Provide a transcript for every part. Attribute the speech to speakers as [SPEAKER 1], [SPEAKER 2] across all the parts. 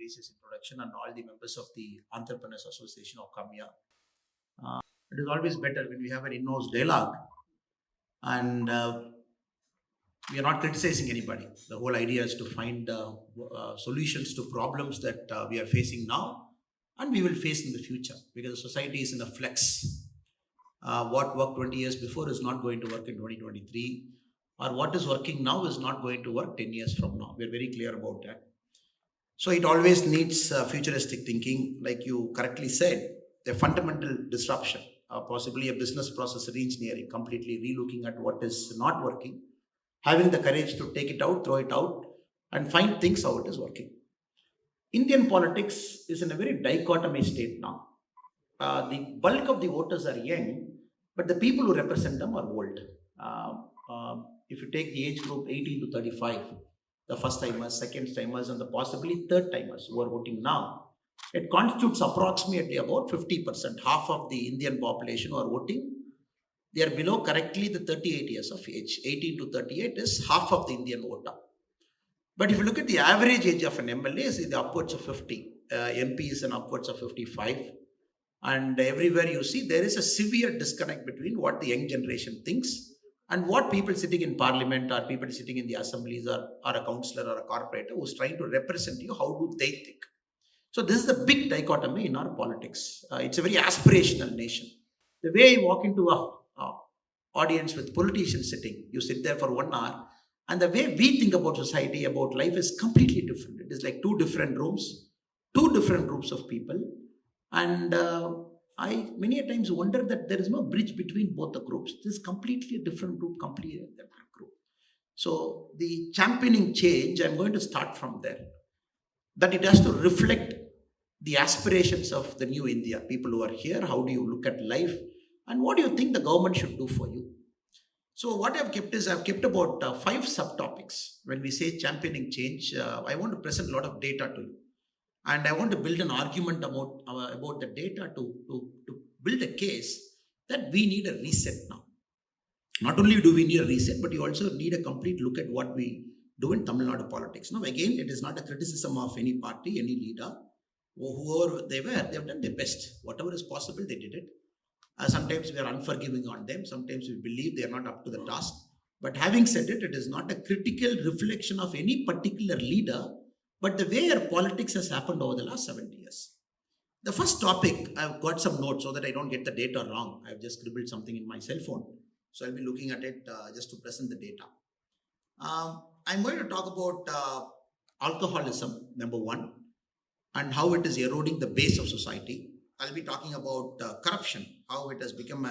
[SPEAKER 1] gracious introduction, and all the members of the Entrepreneurs Association of come here. It is always better when we have an in-house dialogue and we are not criticizing anybody. The whole idea is to find solutions to problems that we are facing now and we will face in the future, because the society is in a flex. What worked 20 years before is not going to work in 2023, or what is working now is not going to work 10 years from now. We're very clear about that. So it always needs futuristic thinking, like you correctly said, a fundamental disruption, possibly a business process re-engineering, completely relooking at what is not working, having the courage to take it out, throw it out, and find things how it is working. Indian politics is in a very dichotomy state now. The bulk of the voters are young, but the people who represent them are old. If you take the age group 18 to 35, the first timers, second timers, and the possibly third timers who are voting now, it constitutes approximately about 50%, half of the Indian population who are voting. They are below correctly the 38 years of age. 18 to 38 is half of the Indian voter. But if you look at the average age of an MLA, it's in the upwards of 50. MP is in upwards of 55. And everywhere you see, there is a severe disconnect between what the young generation thinks and what people sitting in parliament or people sitting in the assemblies or a councillor or a corporator who's trying to represent you, how do they think? So this is a big dichotomy in our politics. It's a very aspirational nation. The way you walk into a audience with politicians sitting, you sit there for 1 hour, and the way we think about society, about life is completely different. It is like two different rooms, two different groups of people. And I many a times wonder that there is no bridge between both the groups. This is completely a different group, completely a different group. So the championing change, I'm going to start from there. That it has to reflect the aspirations of the new India, people who are here. How do you look at life? And what do you think the government should do for you? So what I've kept is, I've kept about 5 subtopics. When we say championing change, I want to present a lot of data to you. And I want to build an argument about the data to build a case that we need a reset now. Not only do we need a reset, but you also need a complete look at what we do in Tamil Nadu politics. Now, again, it is not a criticism of any party, any leader, or whoever they were. They have done their best. Whatever is possible, they did it. Sometimes we are unforgiving on them. Sometimes we believe they are not up to the task. But having said it, it is not a critical reflection of any particular leader, but the way our politics has happened over the last 70 years. The first topic, I've got some notes so that I don't get the data wrong. I've just scribbled something in my cell phone. So I'll be looking at it just to present the data. I'm going to talk about alcoholism, number 1, and how it is eroding the base of society. I'll be talking about corruption, how it has become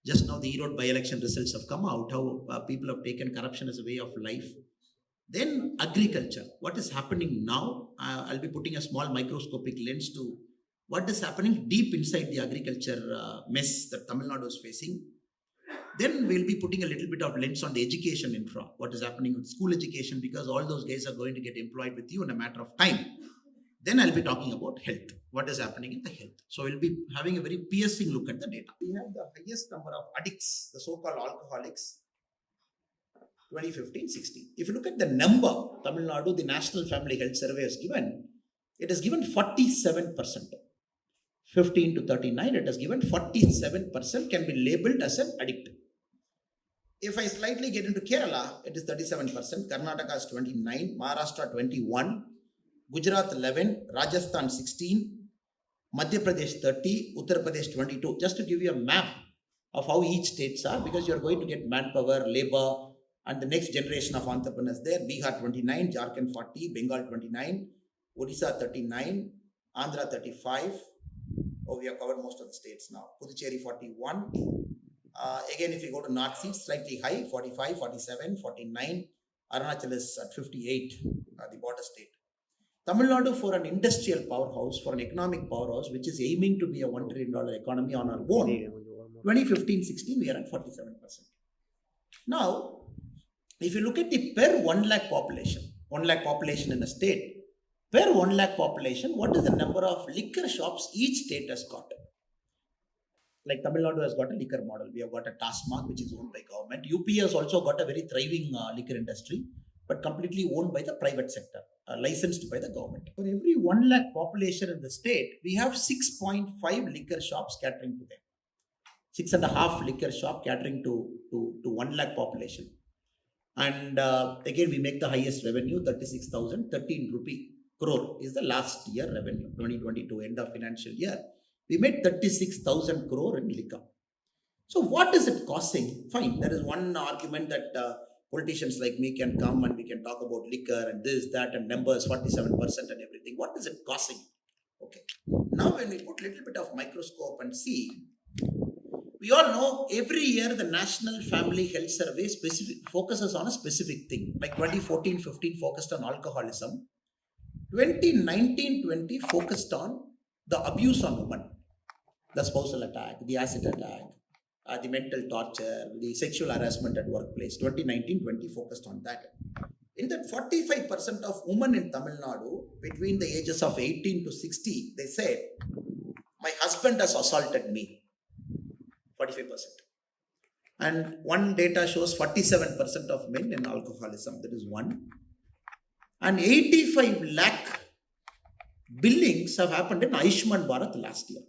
[SPEAKER 1] just now the Erode by-election results have come out, how people have taken corruption as a way of life. Then agriculture, what is happening now? I'll be putting a small microscopic lens to what is happening deep inside the agriculture mess that Tamil Nadu is facing. Then we'll be putting a little bit of lens on the education infra, what is happening with school education, because all those guys are going to get employed with you in a matter of time. Then I'll be talking about health, what is happening in the health. So we'll be having a very piercing look at the data. We have the highest number of addicts, the so-called alcoholics, 2015-16. If you look at the number, Tamil Nadu, the National Family Health Survey has given, it has given 47%. 15 to 39, it has given 47% can be labeled as an addict. If I slightly get into Kerala, it is 37%, Karnataka is 29, Maharashtra 21, Gujarat 11, Rajasthan 16, Madhya Pradesh 30, Uttar Pradesh 22. Just to give you a map of how each states are, because you are going to get manpower, labor, and the next generation of entrepreneurs there. Bihar 29, Jharkhand 40, Bengal 29, Odisha 39, Andhra 35. Oh, we have covered most of the states now. Puducherry 41. Again, if you go to North East, slightly high, 45, 47, 49. Arunachal is at 58, the border state. Tamil Nadu, for an industrial powerhouse, for an economic powerhouse, which is aiming to be a $1 trillion economy on our own, 2015-16, we are at 47%. Now, if you look at the per 1 lakh population in a state, per 1 lakh population, what is the number of liquor shops each state has got? Like Tamil Nadu has got a liquor model. We have got a TASMAC, which is owned by government. UP has also got a very thriving liquor industry, but completely owned by the private sector. licensed by the government. For every 1 lakh population in the state, we have 6.5 liquor shops catering to them. 6.5 liquor shop catering to 1 lakh population. And again, we make the highest revenue, 36,013 rupee crore is the last year revenue, 2022, end of financial year. We made 36,000 crore in liquor. So what is it costing? Fine, there is one argument that politicians like me can come and we can talk about liquor and this, that, and numbers, 47% and everything. What is it costing? Okay. Now when we put a little bit of microscope and see, we all know every year the National Family Health Survey focuses on a specific thing. Like 2014-15 focused on alcoholism. 2019-20 focused on the abuse on women. The spousal attack, the acid attack, the mental torture, the sexual harassment at workplace. 2019-20 focused on that. In that 45% of women in Tamil Nadu between the ages of 18 to 60, they said, my husband has assaulted me. 45%. And one data shows 47% of men in alcoholism. That is one. And 85 lakh billings have happened in Ayushman Bharat last year.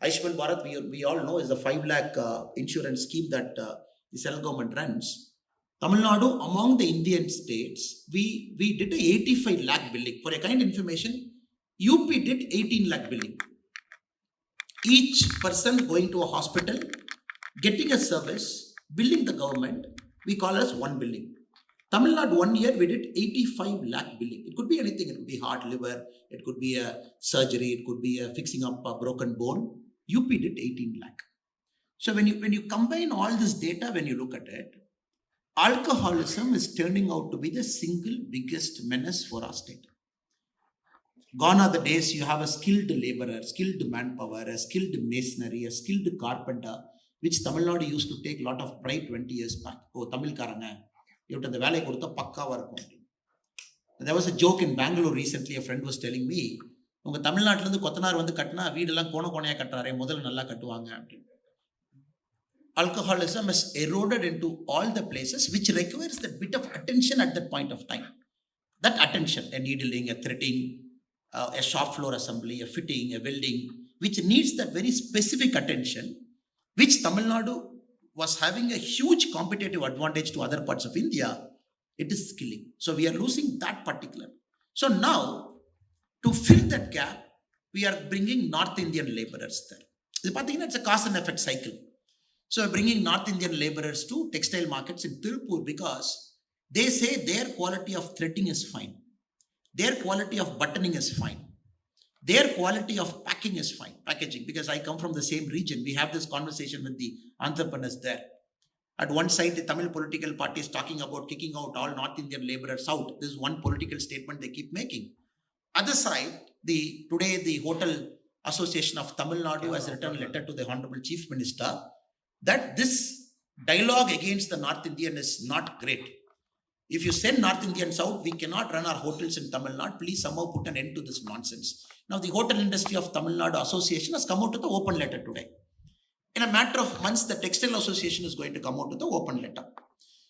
[SPEAKER 1] Ayushman Bharat, we all know, is the 5 lakh insurance scheme that the central government runs. Tamil Nadu, among the Indian states, we did a 85 lakh billing. For a kind of information, UP did 18 lakh billing. Each person going to a hospital, getting a service, billing the government, we call as one billing. Tamil Nadu, 1 year, we did 85 lakh billing. It could be anything. It could be heart, liver. It could be a surgery. It could be a fixing up a broken bone. UP did 18 lakh. So when you combine all this data, when you look at it, alcoholism is turning out to be the single biggest menace for our state. Gone are the days you have a skilled laborer, skilled manpower, a skilled masonry, a skilled carpenter, which Tamil Nadu used to take a lot of pride 20 years back. Oh, Tamil Karanga, you have to the valley kodutha pakka varakum. There was a joke in Bangalore recently, a friend was telling me, உங்க தமிழ்நாட்டுல இருந்து கொத்தனார் வந்து கட்டினா வீடெல்லாம் கோணையா கட்டுறாரே முதல்ல நல்லா கட்டுவாங்க அப்படின்னு. Alcoholism is eroded into all the places which requires that bit of attention at that point of time. That attention, a needling, a threading, a shop floor assembly, a fitting, a welding, which needs that very specific attention, which Tamil Nadu was having a huge competitive advantage to other parts of India, it is skilling. So we are losing that particular. So now, to fill that gap, we are bringing North Indian laborers there. It's a cause and effect cycle. So we're bringing North Indian laborers to textile markets in Tirupur because they say their quality of threading is fine. Their quality of buttoning is fine. Their quality of packing is fine. Packaging, because I come from the same region. We have this conversation with the entrepreneurs there. At one side, the Tamil political party is talking about kicking out all North Indian laborers out. This is one political statement they keep making. Other side, today the Hotel Association of Tamil Nadu has written a letter to the Honorable Chief Minister that this dialogue against the North Indian is not great. If you send North Indians out, we cannot run our hotels in Tamil Nadu. Please somehow put an end to this nonsense. Now the Hotel Industry of Tamil Nadu Association has come out with the open letter today. In a matter of months, the Textile Association is going to come out with the open letter.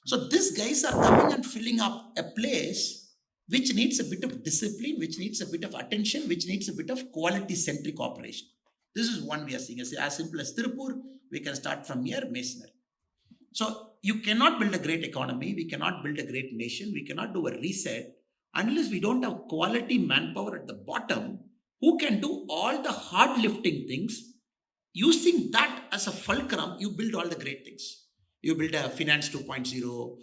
[SPEAKER 1] So these guys are coming and filling up a place which needs a bit of discipline, which needs a bit of attention, which needs a bit of quality-centric operation. This is one we are seeing. As simple as Tirupur, we can start from here, masonry. So you cannot build a great economy, we cannot build a great nation, we cannot do a reset unless we don't have quality manpower at the bottom who can do all the hard lifting things. Using that as a fulcrum, you build all the great things. You build a finance 2.0,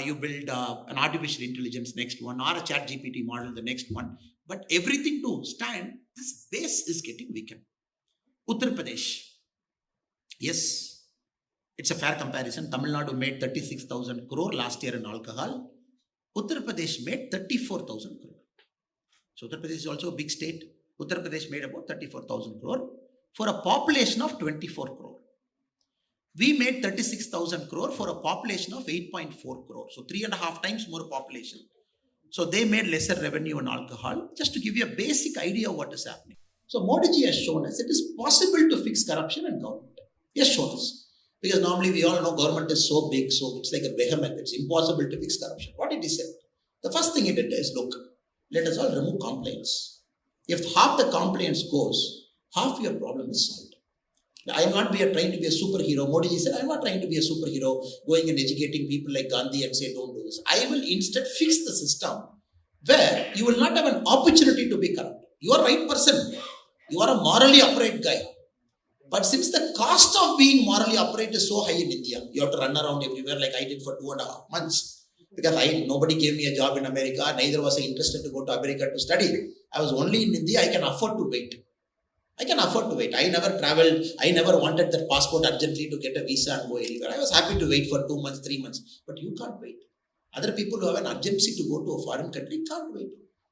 [SPEAKER 1] you build an artificial intelligence next one, or a chat GPT model the next one. But everything to stand, this base is getting weakened. Uttar Pradesh. Yes, it's a fair comparison. Tamil Nadu made 36,000 crore last year in alcohol. Uttar Pradesh made 34,000 crore. So Uttar Pradesh is also a big state. Uttar Pradesh made about 34,000 crore for a population of 24 crore. We made 36,000 crore for a population of 8.4 crore. So 3.5 times more population. So they made lesser revenue on alcohol. Just to give you a basic idea of what is happening. So Modi ji has shown us it is possible to fix corruption in government. He has shown us. Because normally we all know government is so big, so it's like a behemoth. It's impossible to fix corruption. What did he say? The first thing he did is, look, let us all remove complaints. If half the complaints goes, half your problem is solved. I am not trying to be a superhero. Modi ji said, I am not trying to be a superhero, going and educating people like Gandhi and say, don't do this. I will instead fix the system where you will not have an opportunity to be corrupt. You are a right person. You are a morally upright guy. But since the cost of being morally upright is so high in India, you have to run around everywhere like I did for 2.5 months. Because nobody gave me a job in America, neither was I interested to go to America to study. I was only in India, I can afford to wait. I never traveled. I never wanted that passport urgently to get a visa and go anywhere. I was happy to wait for 2 months, 3 months. But you can't wait. Other people who have an urgency to go to a foreign country can't wait.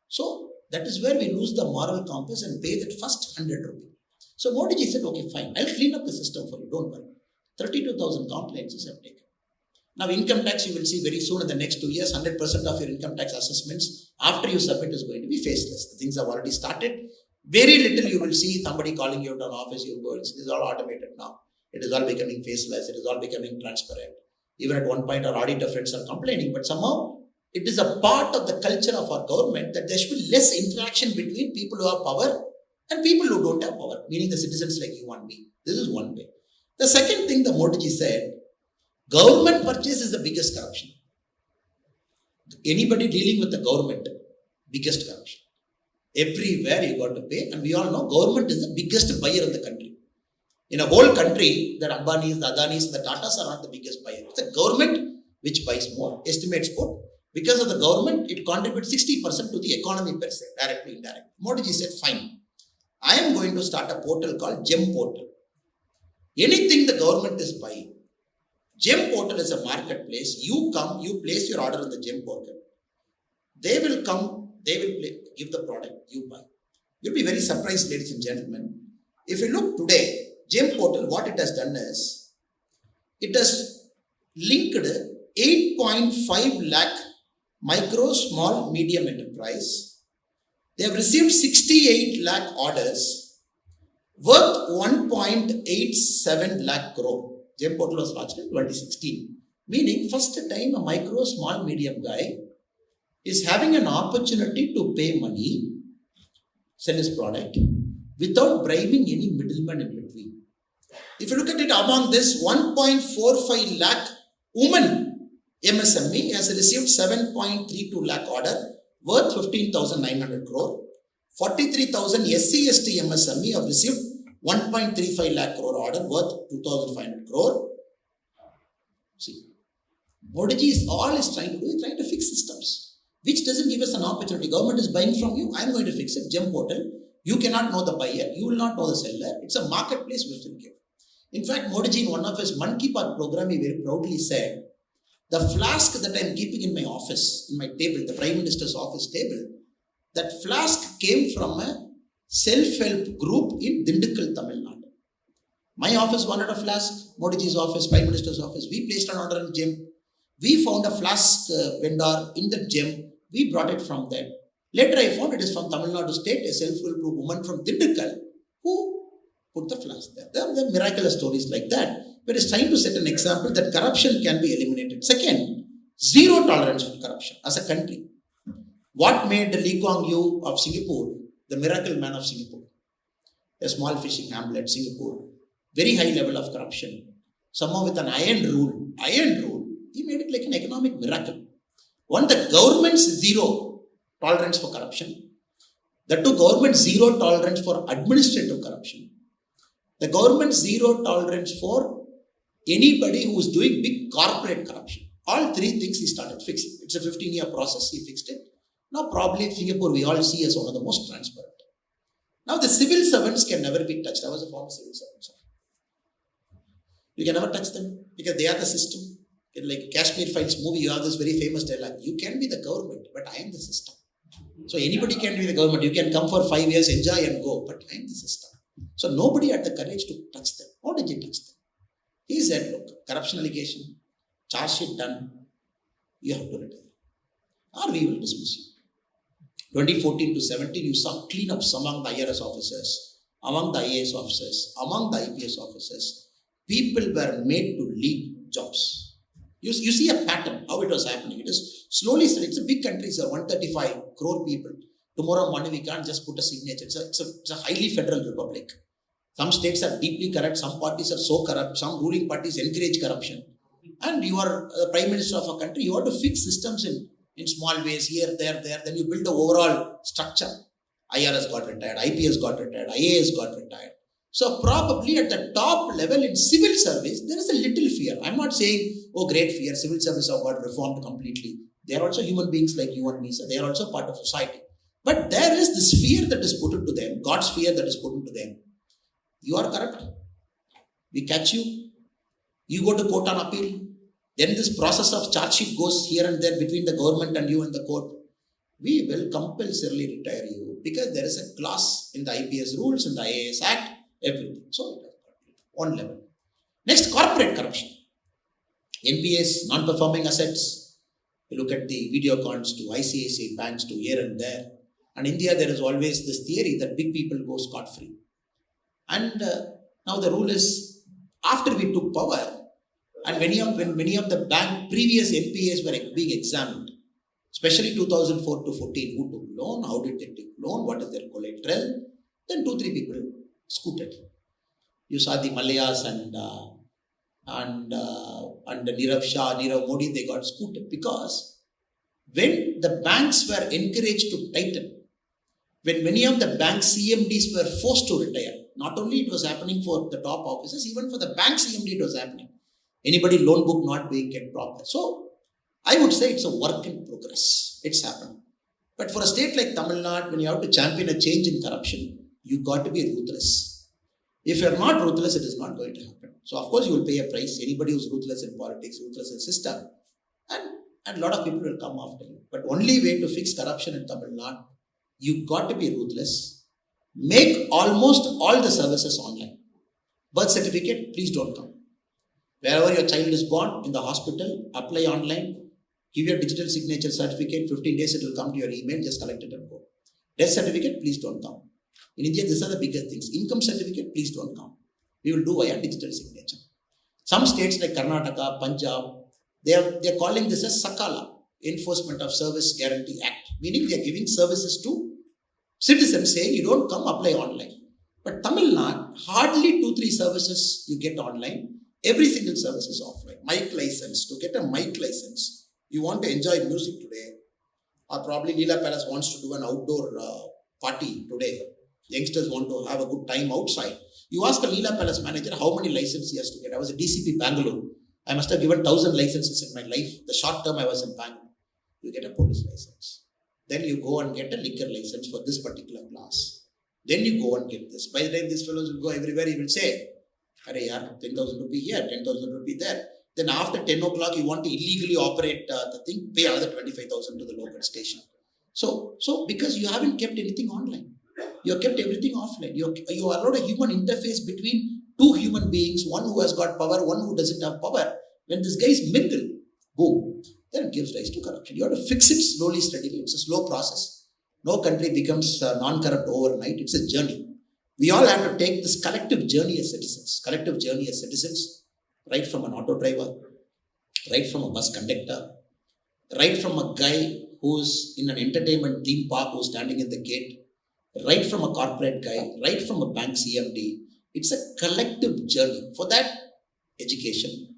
[SPEAKER 1] So that is where we lose the moral compass and pay that first 100 rupees. So Modi ji said, okay, fine. I'll clean up the system for you. Don't worry. 32,000 complaints have taken. Now income tax, you will see very soon in the next 2 years, 100% of your income tax assessments after you submit is going to be faceless. The things have already started. Very little you will see somebody calling you to an office, you go, it is all automated now. It is all becoming faceless, it is all becoming transparent. Even at one point our auditor friends are complaining, but somehow it is a part of the culture of our government that there should be less interaction between people who have power and people who don't have power, meaning the citizens like you and me. This is one way. The second thing the Modi ji said, government purchase is the biggest corruption. Anybody dealing with the government, biggest corruption. Everywhere you got to pay, and we all know government is the biggest buyer in the country. In a whole country, the Ambanis, the Adanis, the Tatas are not the biggest buyer. It's the government which buys more, estimates more. Because of the government, it contributes 60% to the economy per se, directly, indirectly. Modi ji said, fine, I am going to start a portal called GEM portal. Anything the government is buying, GEM portal is a marketplace. You come, you place your order in the GEM portal. They will come, they will give the product, you buy. You'll be very surprised, ladies and gentlemen. If you look today, GEM portal, what it has done is, it has linked 8.5 lakh micro, small, medium enterprise. They have received 68 lakh orders worth 1.87 lakh crore. GEM portal was launched in 2016. Meaning, first time a micro, small, medium guy is having an opportunity to pay money, sell his product, without bribing any middleman in between. If you look at it, among this 1.45 lakh women MSME has received 7.32 lakh order worth 15,900 crore. 43,000 SC/ST MSME have received 1.35 lakh crore order worth 2,500 crore. See, Modi ji is trying to do is trying to fix systems, which doesn't give us an opportunity. Government is buying from you. I am going to fix it. GEM portal. You cannot know the buyer. You will not know the seller. It's a marketplace which will give. In fact, Modi ji in one of his Man Ki Baat program, he very proudly said, the flask that I am keeping in my office, in my table, the Prime Minister's office table, that flask came from a self-help group in Dindikkal, Tamil Nadu. My office wanted a flask. Modi ji's office, Prime Minister's office. We placed an order in GEM. We found a flask vendor in the GEM. We brought it from there. Later I found it is from Tamil Nadu state, a self-help group woman from Dindikkal who put the flask there. There are miraculous stories like that. But it's trying to set an example that corruption can be eliminated. Second, zero tolerance for corruption as a country. What made Lee Kuan Yew of Singapore, the miracle man of Singapore, a small fishing hamlet, Singapore, very high level of corruption, somehow with an iron rule, he made it like an economic miracle. One, the government's zero tolerance for corruption. The two, government zero tolerance for administrative corruption. The government zero tolerance for anybody who is doing big corporate corruption. All three things he started fixing. It's a 15-year process. He fixed it. Now probably Singapore we all see as one of the most transparent. Now the civil servants can never be touched. I was a former civil servant. You can never touch them because they are the system. In like Kashmir Files movie, you have this very famous dialogue. You can be the government, but I am the system. So anybody can be the government. You can come for 5 years, enjoy and go, but I am the system. So nobody had the courage to touch them. How did he touch them? He said, look, corruption allegation, charge sheet done, you have to return. Or we will dismiss you. 2014 to 17, you saw cleanups among the IRS officers, among the IAS officers, among the IPS officers. People were made to leave jobs. You see a pattern, how it was happening. It is slowly, it's a big country, sir, 135 crore people. Tomorrow morning we can't just put a signature. It's a highly federal republic. Some states are deeply corrupt, some parties are so corrupt, some ruling parties encourage corruption. And you are a prime minister of a country, you have to fix systems in small ways, here, there, then you build the overall structure. IRS got retired, IPS got retired, IAS got retired. So probably at the top level in civil service, there is a little fear. I'm not saying, oh great fear, civil service have got reformed completely. They are also human beings like you and me, so they are also part of society. But there is this fear that is put into them, God's fear that is put into them. You are corrupt, we catch you, you go to court on appeal, then this process of charge sheet goes here and there between the government and you and the court. We will compulsorily retire you because there is a clause in the IPS rules, in the IAS Act, everything. So, one level. Next, corporate corruption. NPAs, non-performing assets. You look at the Videocons to ICICI banks to here and there. And in India, there is always this theory that big people go scot-free. And now the rule is, after we took power, and when many of the previous NPAs were being examined, especially 2004 to 14, who took loan, how did they take loan, what is their collateral, then 2-3 people scooted. You saw the Malayas and Nirav Shah, Nirav Modi, they got scooted because when the banks were encouraged to tighten, when many of the bank CMDs were forced to retire, not only it was happening for the top officers, even for the bank CMD it was happening. Anybody loan book not being kept proper. So, I would say it's a work in progress. It's happening. But for a state like Tamil Nadu, when you have to champion a change in corruption, you got to be ruthless. If you're not ruthless, it is not going to happen. So, of course, you will pay a price. Anybody who's ruthless in politics, ruthless in system, and a lot of people will come after you. But only way to fix corruption in Tamil Nadu, you got to be ruthless. Make almost all the services online. Birth certificate, please don't come. Wherever your child is born, in the hospital, apply online, give your digital signature certificate, 15 days it will come to your email, just collect it and go. Death certificate, please don't come. In India, these are the biggest things. Income certificate, please don't come. We will do via digital signature. Some states like Karnataka, Punjab, they are calling this as Sakala, Enforcement of Service Guarantee Act, meaning they are giving services to citizens saying you don't come, apply online. But Tamil Nadu, hardly 2-3 services you get online. Every single service is offline. Mic license, to get a mic license, you want to enjoy music today, or probably Leela Palace wants to do an outdoor party today. Youngsters want to have a good time outside. You ask a Leela Palace manager how many licenses he has to get. I was a DCP Bangalore. I must have given 1,000 licenses in my life. The short term I was in Bangalore. You get a police license. Then you go and get a liquor license for this particular class. Then you go and get this. By the time these fellows will go everywhere, he will say, Are yaar, 10,000 rupees here, 10,000 rupees there. Then after 10 o'clock, you want to illegally operate the thing, pay another 25,000 to the local station. So because you haven't kept anything online, you have kept everything offline. You allowed a human interface between two human beings, one who has got power, one who doesn't have power. When this guy is mingle, boom, then it gives rise to corruption. You have to fix it slowly, steadily. It's a slow process. No country becomes non-corrupt overnight. It's a journey. We all have to take this collective journey as citizens, right from an auto driver, right from a bus conductor, right from a guy who's in an entertainment theme park who's standing in the gate, right from a corporate guy, right from a bank CMD. It's a collective journey. For that, education,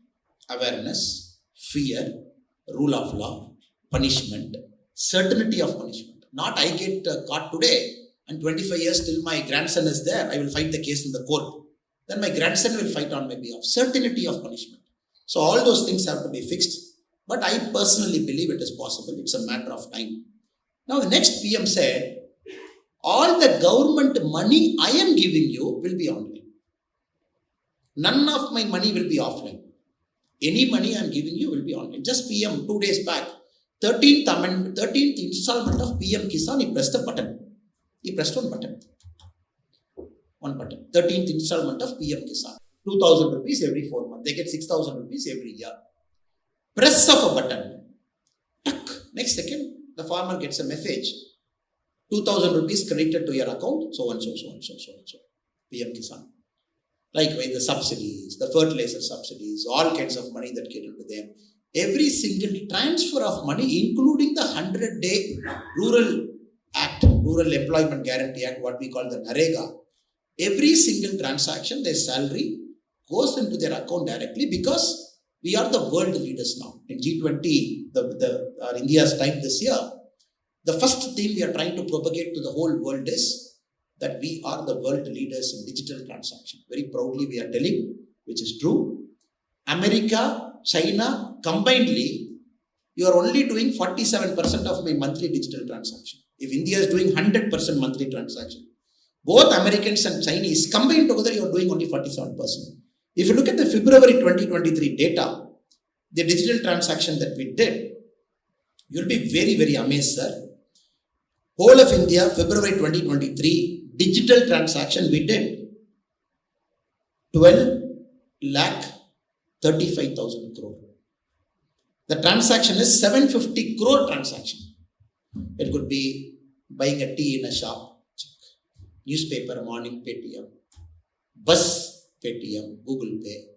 [SPEAKER 1] awareness, fear, rule of law, punishment, certainty of punishment. Not I get caught today and 25 years till my grandson is there, I will fight the case in the court. Then my grandson will fight on my behalf. Certainty of punishment. So all those things have to be fixed. But I personally believe it is possible. It's a matter of time. Now the next PM said, all the government money I am giving you will be online. None of my money will be offline. Any money I am giving you will be online. Just PM 2 days back, 13th installment of PM Kisan, he pressed a button. He pressed one button. 13th installment of PM Kisan. 2,000 rupees every 4 months. They get 6,000 rupees every year. Press of a button. Tuck. Next second, the farmer gets a message. 2,000 rupees credited to your account. So and so. PM Kisan. Likewise, the subsidies, the fertilizer subsidies, all kinds of money that get into them. Every single transfer of money, including the 100-day rural Rural Employment Guarantee Act, what we call the NREGA, every single transaction, their salary goes into their account directly, because we are the world leaders now. In G20, India's time this year, the first thing we are trying to propagate to the whole world is that we are the world leaders in digital transaction. Very proudly we are telling, which is true. America, China, combinedly, you are only doing 47% of my monthly digital transaction. If India is doing 100% monthly transaction, both Americans and Chinese combined together, you are doing only 47%. If you look at the February 2023 data, the digital transaction that we did, you'll be very, very amazed, sir. Whole of India, February 2023, digital transaction we did 12,35,000 crore. The transaction is 750 crore transaction. It could be buying a tea in a shop, newspaper, morning, Paytm, bus, Paytm, Google Pay.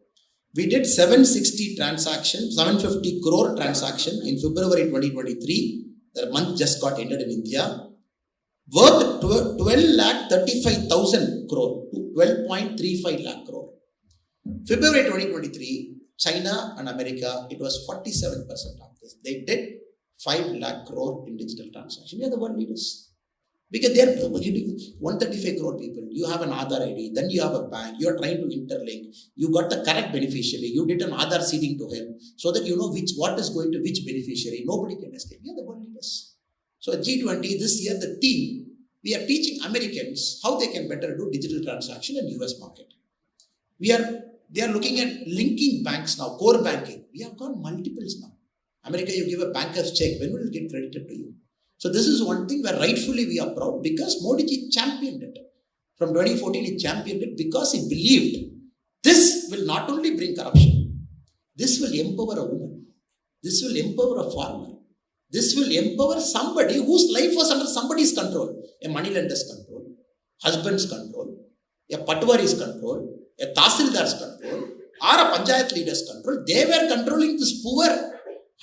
[SPEAKER 1] We did 760 transactions, 750 crore transaction in February 2023. The month just got ended in India. Worth 12,35,000 crore to 12.35 lakh crore. February 2023, China and America, it was 47% of this. They did 5 lakh crore in digital transaction. We are the world leaders. Because they are 135 crore people. You have an Aadhaar ID, then you have a bank, you are trying to interlink, you got the correct beneficiary, you did an Aadhaar seeding to him, so that you know what is going to which beneficiary. Nobody can escape. We are the world leaders. So at G20 this year, the team, we are teaching Americans how they can better do digital transaction in US market. They are looking at linking banks now, core banking. We have got multiples now. America, you give a banker's check, when will it get credited to you? So this is one thing where rightfully we are proud, because Modi ji championed it. From 2014 he championed it because he believed this will not only bring corruption, this will empower a woman, this will empower a farmer, this will empower somebody whose life was under somebody's control, a moneylender's control, husband's control, a patwari's control, a tahsildar's control, or a panchayat leader's control. They were controlling this poor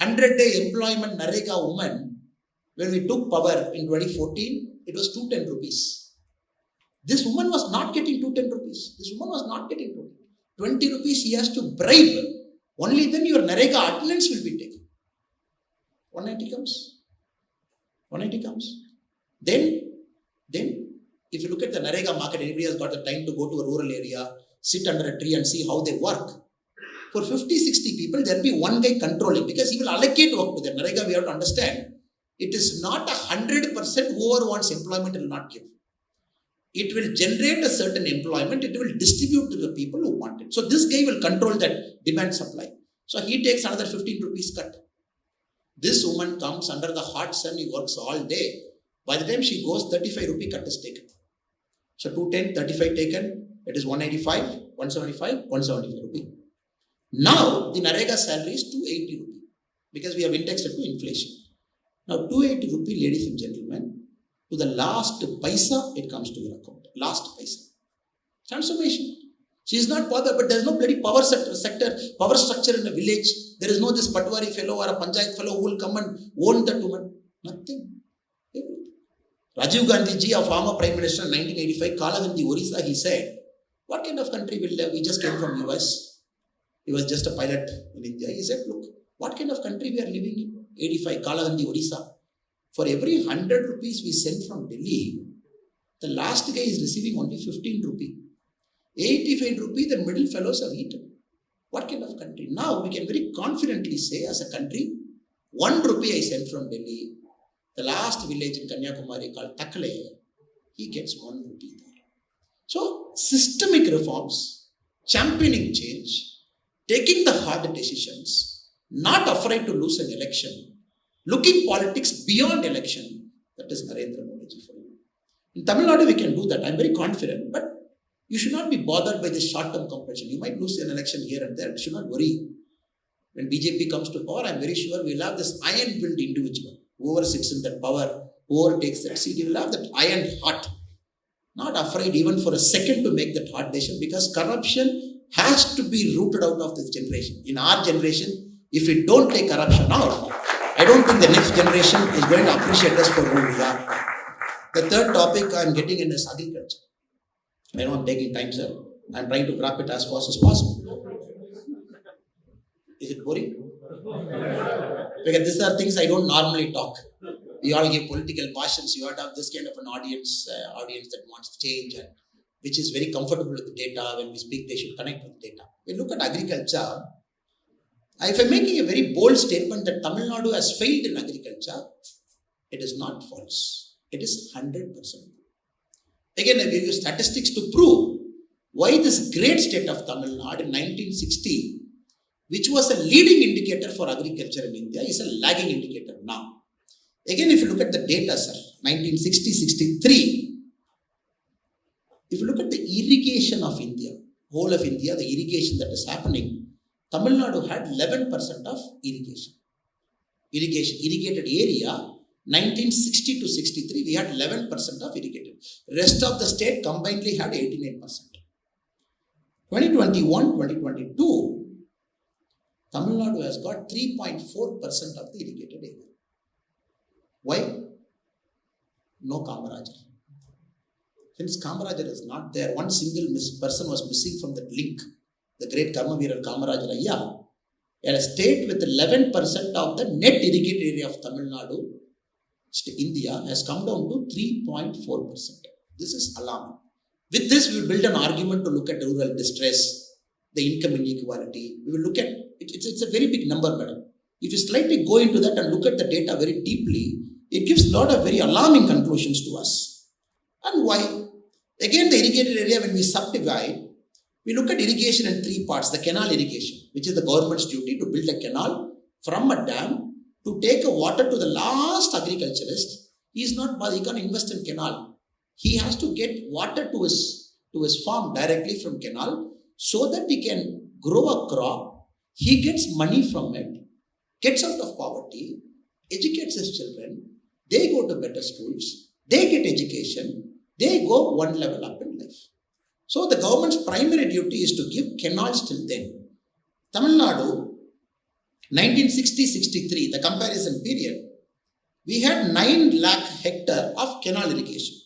[SPEAKER 1] 100-day employment NREGA woman. When we took power in 2014, it was 210 rupees. This woman was not getting 210 rupees. This woman was not getting 20 rupees. He has to bribe. Only then your NREGA attendance will be taken. 190 comes. 190 comes. Then, if you look at the NREGA market, anybody has got the time to go to a rural area, sit under a tree and see how they work. For 50, 60 people, there will be one guy controlling, because he will allocate work to them. NREGA, we have to understand, it is not 100% whoever wants employment will not give. It will generate a certain employment, it will distribute to the people who want it. So this guy will control that demand supply. So he takes another 15 rupees cut. This woman comes under the hot sun, he works all day. By the time she goes, 35 rupee cut is taken. So 210, 35 taken, it is 185, 175, 175 rupee. Now the NREGA salary is 280 rupee, because we have indexed it to inflation. Now 280 rupee, ladies and gentlemen, to the last paisa, it comes to your account. Last paisa. Transformation. She is not bothered, but there is no bloody power structure in a village. There is no this patwari fellow or a panchayat fellow who will come and own that woman. Nothing. Rajiv Gandhi ji, a former Prime Minister in 1985, Kalagandhi, Orissa, he said, what kind of country will live? We just came from US. He was just a pilot in India. He said, look, what kind of country we are living in? 85, Kalagandhi, Orissa. For every 100 rupees we send from Delhi, the last guy is receiving only 15 rupee. 85 rupee, the middle fellows have eaten. What kind of country? Now we can very confidently say, as a country, 1 rupee I sent from Delhi, the last village in Kanyakumari called Takale, he gets 1 rupee there. So, systemic reforms, championing change, taking the hard decisions, not afraid to lose an election, looking politics beyond election, that is Narendra Modi ji for you. In Tamil Nadu, we can do that. I am very confident, but you should not be bothered by this short-term compulsion. You might lose an election here and there. You should not worry. When BJP comes to power, I am very sure we will have this iron-willed individual. Whoever sits in that power, whoever takes that seat, he will have that iron heart. Not afraid even for a second to make that hard decision, because corruption has to be rooted out of this generation. In our generation, if we don't take corruption out, I don't think the next generation is going to appreciate us for who we are. The third topic I'm getting in is agriculture. I know I'm taking time, sir. I'm trying to wrap it as fast as possible. Is it boring? Because these are things I don't normally talk. We all give political passions. You have to have this kind of an audience that wants change and which is very comfortable with the data. When we speak, they should connect with data. We look at agriculture. If I'm making a very bold statement that Tamil Nadu has failed in agriculture, it is not false. It is 100%. Again, I give you statistics to prove why this great state of Tamil Nadu in 1960, which was a leading indicator for agriculture in India, is a lagging indicator now. Again, if you look at the data, sir, 1960-63, if you look at the irrigation of India, whole of India, the irrigation that is happening, Tamil Nadu had 11% of irrigation. Irrigated area, 1960 to 63, we had 11% of irrigated. Rest of the state combinedly had 89%. 2021-2022, Tamil Nadu has got 3.4% of the irrigated area. Why? No Kamarajar. Since Kamarajar is not there, one single person was missing from that link. The great Karmaveerar Kamarajar Ayya, in a state with 11% of the net irrigated area of Tamil Nadu, India has come down to 3.4%. This is alarming. With this, we will build an argument to look at rural distress, the income inequality. We will look at, it's a very big number, madam. If you slightly go into that and look at the data very deeply, it gives a lot of very alarming conclusions to us. And why? Again, the irrigated area, when we subdivide, we look at irrigation in three parts. The canal irrigation, which is the government's duty to build a canal from a dam to take a water to the last agriculturist. He can't invest in canal. He has to get water to his farm directly from canal so that he can grow a crop. He gets money from it, gets out of poverty, educates his children. They go to better schools. They get education. They go one level up in life. So the government's primary duty is to give canals till then. Tamil Nadu, 1960-63, the comparison period, we had 9 lakh hectare of canal irrigation.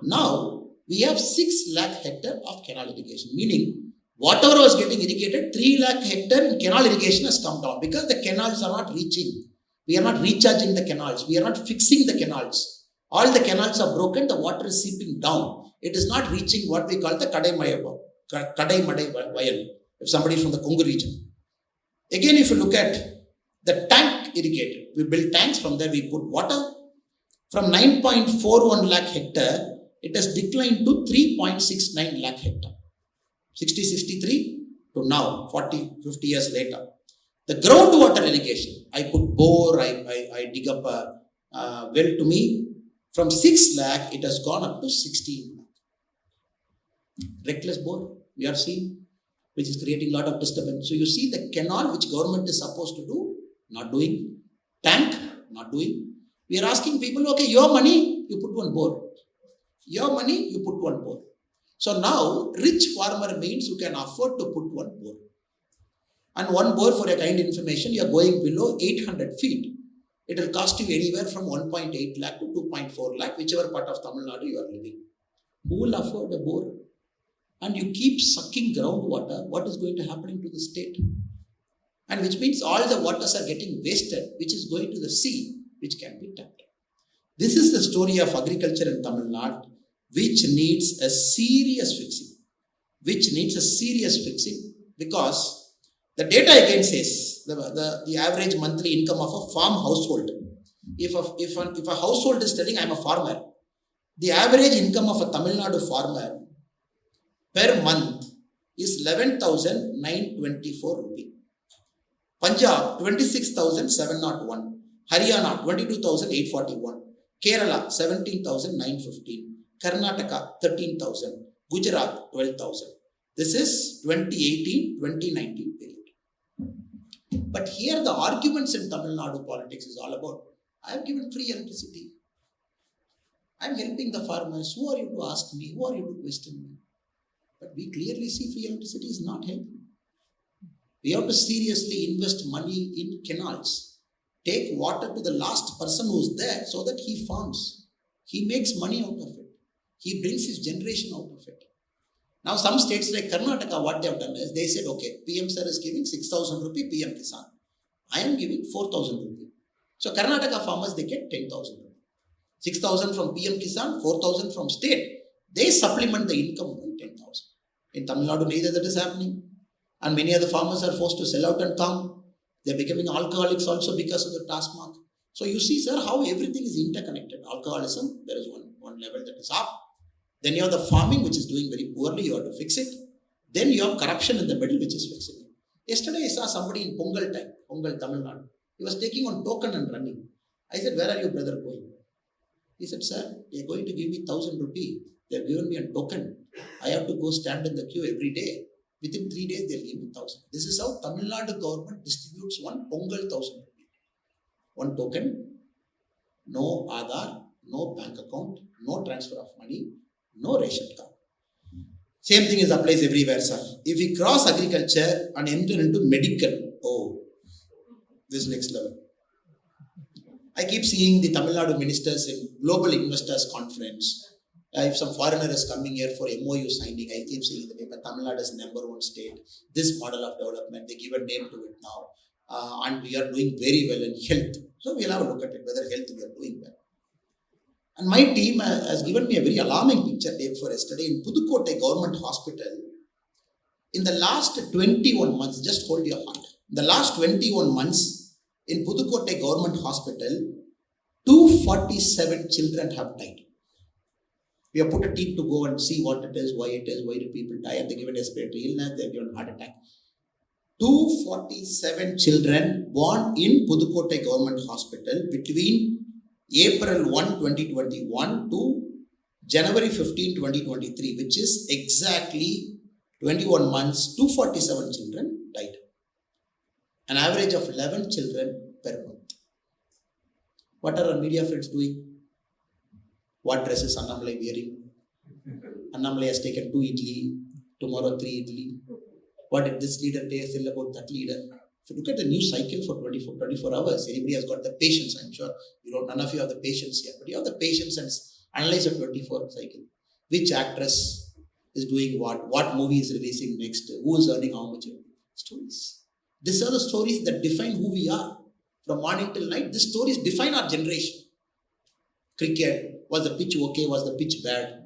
[SPEAKER 1] Now, we have 6 lakh hectare of canal irrigation, meaning whatever was getting irrigated, 3 lakh hectare in canal irrigation has come down because the canals are not reaching. We are not recharging the canals. We are not fixing the canals. All the canals are broken. The water is seeping down. It is not reaching what we call the Kadai Madai Vayal, if somebody is from the Kongu region. Again, if you look at the tank irrigated, we build tanks, from there we put water. From 9.41 lakh hectare, it has declined to 3.69 lakh hectare. 60-63 to now, 40-50 years later. The groundwater irrigation, I put bore, I dig up a well to me. From 6 lakh, it has gone up to 16 lakh. Reckless bore, we are seeing, which is creating a lot of disturbance. So you see the canal, which government is supposed to do, not doing. Tank, not doing. We are asking people, okay, your money, you put one bore. Your money, you put one bore. So now, rich farmer means you can afford to put one bore. And one bore, for your kind information, you are going below 800 feet. It will cost you anywhere from 1.8 lakh to 2.4 lakh, whichever part of Tamil Nadu you are living. Who will afford a bore? And you keep sucking groundwater, what is going to happen to the state? And which means all the waters are getting wasted, which is going to the sea, which can be tapped. This is the story of agriculture in Tamil Nadu, which needs a serious fixing. Because the data again says the average monthly income of a farm household. If a household is telling I am a farmer, the average income of a Tamil Nadu farmer per month is 11,924 rupees. Punjab 26,701. Haryana 22,841. Kerala 17,915. Karnataka 13,000. Gujarat 12,000. This is 2018-2019 period. But here the arguments in Tamil Nadu politics is all about, I have given free electricity. I am helping the farmers. Who are you to ask me? Who are you to question me? But we clearly see free electricity is not helping. We have to seriously invest money in canals. Take water to the last person who is there so that he farms. He makes money out of it. He brings his generation out of it. Now some states like Karnataka, what they have done is, they said, okay, PM sir is giving 6,000 rupee PM Kisan. I am giving 4,000 rupee. So Karnataka farmers, they get 10,000 rupee. 6,000 from PM Kisan, 4,000 from state. They supplement the income by 10,000. In Tamil Nadu, neither that is happening. And many other farmers are forced to sell out and come. They're becoming alcoholics also because of the task mark. So you see, sir, how everything is interconnected. Alcoholism, there is one level that is up. Then you have the farming, which is doing very poorly. You have to fix it. Then you have corruption in the middle, which is fixing it. Yesterday, I saw somebody in Pongal time, Pongal, Tamil Nadu. He was taking on token and running. I said, where are you, brother, going? He said, sir, they are going to give me 1,000 rupee. They have given me a token. I have to go stand in the queue every day. Within 3 days, they'll give me 1,000. This is how Tamil Nadu government distributes one Pongal 1,000 rupee. One token, no Aadhaar, no bank account, no transfer of money, no ration card. Same thing applies everywhere, sir. If we cross agriculture and enter into medical, oh, this next level. I keep seeing the Tamil Nadu ministers in Global Investors Conference. If some foreigner is coming here for MOU signing, I keep seeing the paper, Tamil Nadu is #1 state. This model of development, they give a name to it now. And we are doing very well in health. So we'll have a look at it, whether health we are doing well. And my team has given me a very alarming picture day before yesterday in Pudukkottai Government Hospital. In the last 21 months, just hold your heart. In the last 21 months, in Pudukkottai Government Hospital, 247 children have died. We have put a team to go and see what it is, why do people die. Have they given respiratory illness? They have given heart attack. 247 children born in Pudukkottai Government Hospital between April 1, 2021 to January 15, 2023, which is exactly 21 months, 247 children died. An average of 11 children per month. What are our media friends doing? What dress is Annamalai wearing? Annamalai has taken 2 idli, tomorrow 3 idli. What did this leader tell about that leader? If you look at the news cycle for 24 hours, anybody has got the patience, I'm sure. None of you have the patience here, but you have the patience and analyze a 24 cycle. Which actress is doing what movie is releasing next, who is earning how much. Stories. These are the stories that define who we are. From morning till night, these stories define our generation. Cricket, was the pitch okay, was the pitch bad?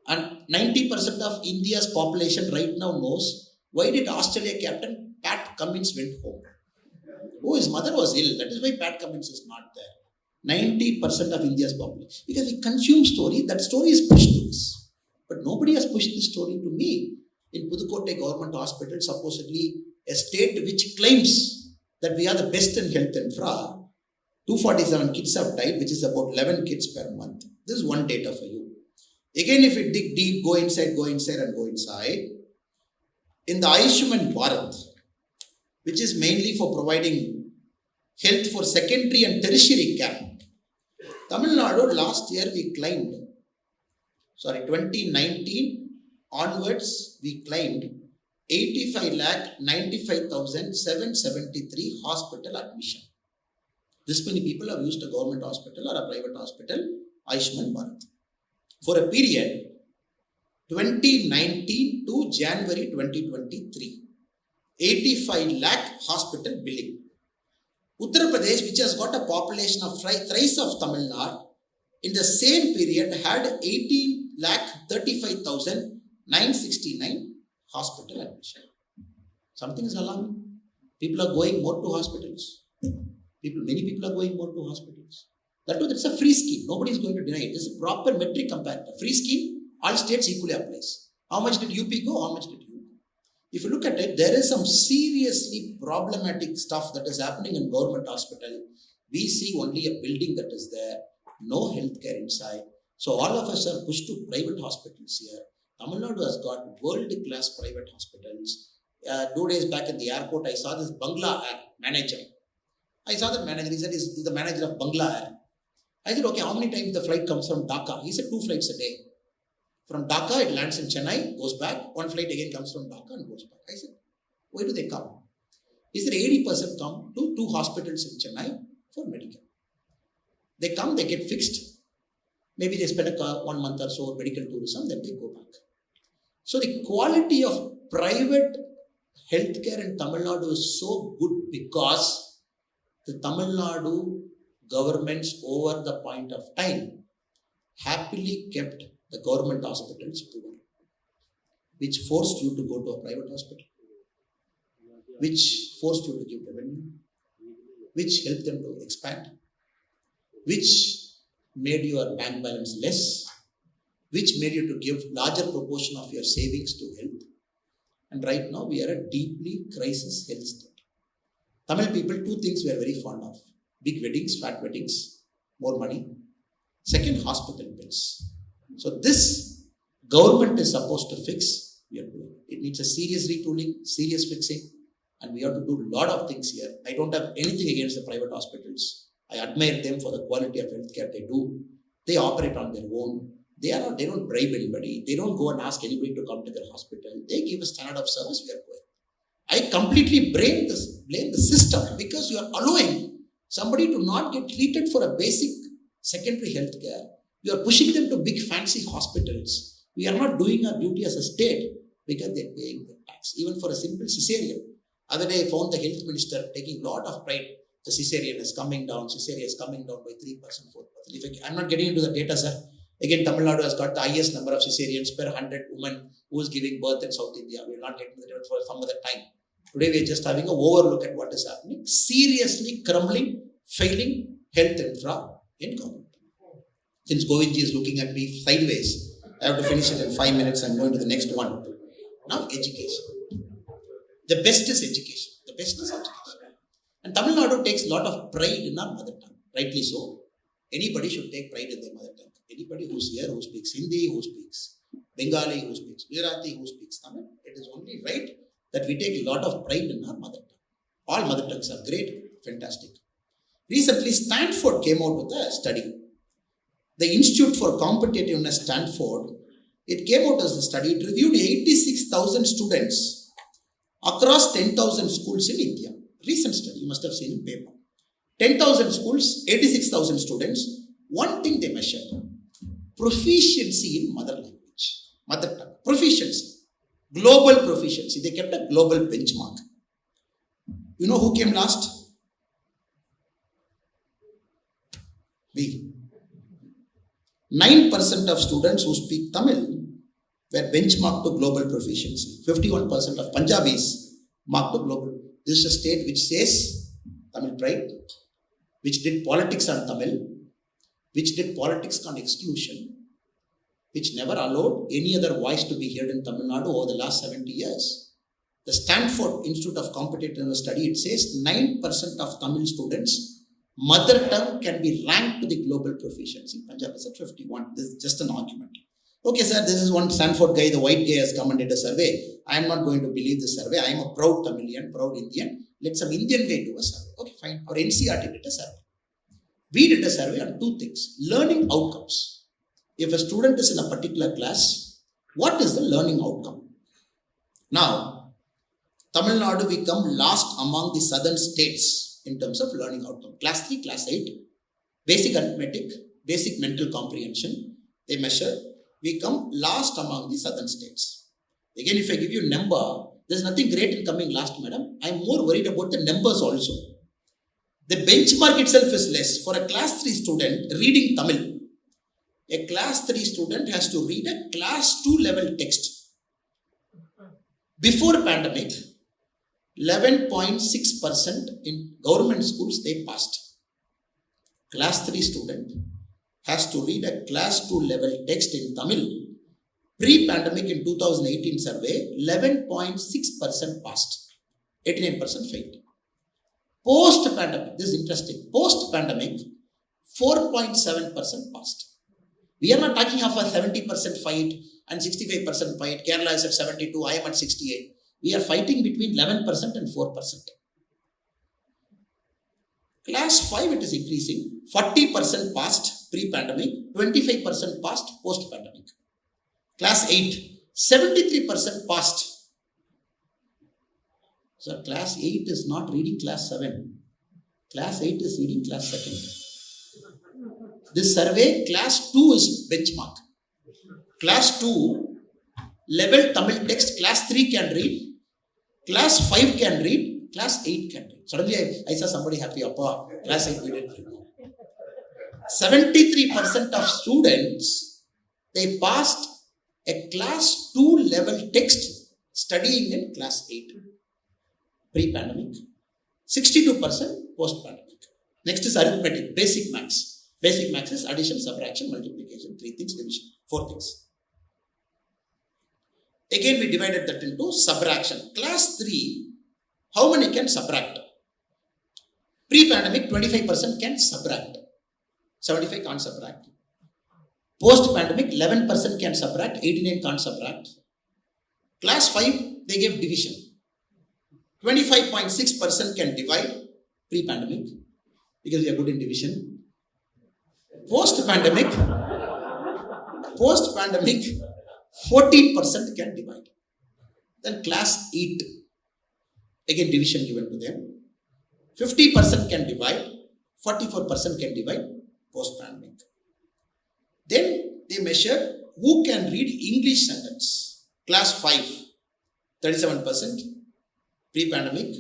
[SPEAKER 1] And 90% of India's population right now knows why did Australia captain Pat Cummins went home. Oh, his mother was ill. That is why Pat Cummins is not there. 90% of India's population. Because we consume story, that story is pushed to us. But nobody has pushed this story to me. In Pudukkottai Government Hospital, supposedly a state which claims that we are the best in health infra, 247 kids have died, which is about 11 kids per month. This is one data for you. Again, if we dig deep, go inside. In the Ayushman Bharat, which is mainly for providing health for secondary and tertiary care, Tamil Nadu last year we climbed, 2019 onwards, we climbed 85,95,773 hospital admission. This many people have used a government hospital or a private hospital, Ayushman Bharat. For a period, 2019 to January 2023, 85 lakh hospital billing. Uttar Pradesh, which has got a population of thrice of Tamil Nadu, in the same period had 18,35,969 hospital admission. Something is alarming. People are going more to hospitals. Many people are going more to hospitals. That's a free scheme. Nobody is going to deny it. It's a proper metric comparator. Free scheme, all states equally applies. How much did UP go? How much did you go? If you look at it, there is some seriously problematic stuff that is happening in government hospital. We see only a building that is there, no healthcare inside. So all of us are pushed to private hospitals here. Tamil Nadu has got world-class private hospitals. 2 days back in the airport, I saw this Bangla Air manager. I saw the manager. He said, he's the manager of Bangla Air. I said, okay, how many times the flight comes from Dhaka? He said, 2 flights a day. From Dhaka, it lands in Chennai, goes back. 1 flight again comes from Dhaka and goes back. I said, why do they come? He said, 80% come to 2 hospitals in Chennai for medical. They come, they get fixed. Maybe they spend 1 month or so medical tourism, then they go back. So the quality of private healthcare in Tamil Nadu is so good because the Tamil Nadu governments over the point of time happily kept the government hospitals poor, which forced you to go to a private hospital, which forced you to give revenue, which helped them to expand, which made your bank balance less, which made you to give larger proportion of your savings to health. And right now we are a deeply crisis health state. Tamil people, two things we are very fond of: big weddings, fat weddings, more money. Second, hospital bills. So this government is supposed to fix. We are doing. It needs a serious retooling, serious fixing, and we have to do a lot of things here. I don't have anything against the private hospitals. I admire them for the quality of healthcare they do. They operate on their own. They don't bribe anybody. They don't go and ask anybody to come to their hospital. They give a standard of service. We are going. I completely blame the system because you are allowing somebody to not get treated for a basic secondary health care. You are pushing them to big fancy hospitals. We are not doing our duty as a state because they are paying the tax. Even for a simple cesarean. Other day I found the health minister taking a lot of pride. The cesarean is coming down. Cesarean is coming down by 3%, 4%. I'm not getting into the data, sir. Again, Tamil Nadu has got the highest number of cesareans per 100 women who is giving birth in South India. We are not getting the data for some other time. Today we are just having an overlook at what is happening. Seriously crumbling, failing health infra in government. Since Govindji is looking at me sideways, I have to finish it in 5 minutes and go into the next one. Now, education. The best is education. The best is education. And Tamil Nadu takes a lot of pride in our mother tongue. Rightly so. Anybody should take pride in their mother tongue. Anybody who's here, who speaks Hindi, who speaks Bengali, who speaks Gujarati, who speaks Tamil, it is only right that we take a lot of pride in our mother tongue. All mother tongues are great, fantastic. Recently, Stanford came out with a study. The Institute for Competitiveness, Stanford, it came out as a study. It reviewed 86,000 students across 10,000 schools in India. Recent study, you must have seen in paper. 10,000 schools, 86,000 students. One thing they measured: proficiency in mother language, mother tongue, proficiency, global proficiency. They kept a global benchmark. You know who came last? We. 9% of students who speak Tamil were benchmarked to global proficiency. 51% of Punjabis marked to global. This is a state which says Tamil pride, which did politics on Tamil, which did politics on exclusion, which never allowed any other voice to be heard in Tamil Nadu over the last 70 years. The Stanford Institute of Competitiveness study, it says 9% of Tamil students, mother tongue can be ranked to the global proficiency. Punjab is at 51. This is just an argument. Okay, sir, this is one Stanford guy, the white guy has come and did a survey. I am not going to believe the survey. I am a proud Tamilian, proud Indian. Let some Indian guy do a survey. Okay, fine. Our NCRT did a survey. We did a survey on two things. Learning outcomes. If a student is in a particular class, what is the learning outcome? Now, Tamil Nadu, we come last among the southern states in terms of learning outcome. Class 3, class 8, basic arithmetic, basic mental comprehension, they measure. We come last among the southern states. Again, if I give you a number, there's nothing great in coming last, madam. I'm more worried about the numbers also. The benchmark itself is less. For a class 3 student reading Tamil, a class 3 student has to read a class 2 level text. Before pandemic, 11.6% in government schools they passed. Class 3 student has to read a class 2 level text in Tamil. Pre-pandemic in 2018 survey, 11.6% passed. 89% failed. Post-pandemic, this is interesting. Post-pandemic, 4.7% passed. We are not talking of a 70% fight and 65% fight. Kerala is at 72, I am at 68. We are fighting between 11% and 4%. Class 5, it is increasing. 40% passed pre-pandemic, 25% passed post-pandemic. Class 8, 73% passed. So class 8 is not reading class 7. Class 8 is reading class 2. This survey, class 2 is benchmark. Class 2, level Tamil text, class 3 can read, class 5 can read, class 8 can read. Suddenly I saw somebody happy, Appa, class 8 we did read. 73% of students, they passed a class 2 level text studying in class 8. Pre-pandemic. 62% post-pandemic. Next is arithmetic, basic maths. Basic maths is addition, subtraction, multiplication, 3 things, division, 4 things. Again, we divided that into subtraction. Class 3, how many can subtract? Pre-pandemic, 25% can subtract. 75 can't subtract. Post-pandemic, 11% can subtract, 89 can't subtract. Class 5, they gave division. 25.6% can divide pre-pandemic because we are good in division. Post-pandemic, 14% can divide. Then class 8, again division given to them. 50% can divide, 44% can divide post-pandemic. Then they measured who can read English sentence. Class 5, 37%. Pre-pandemic,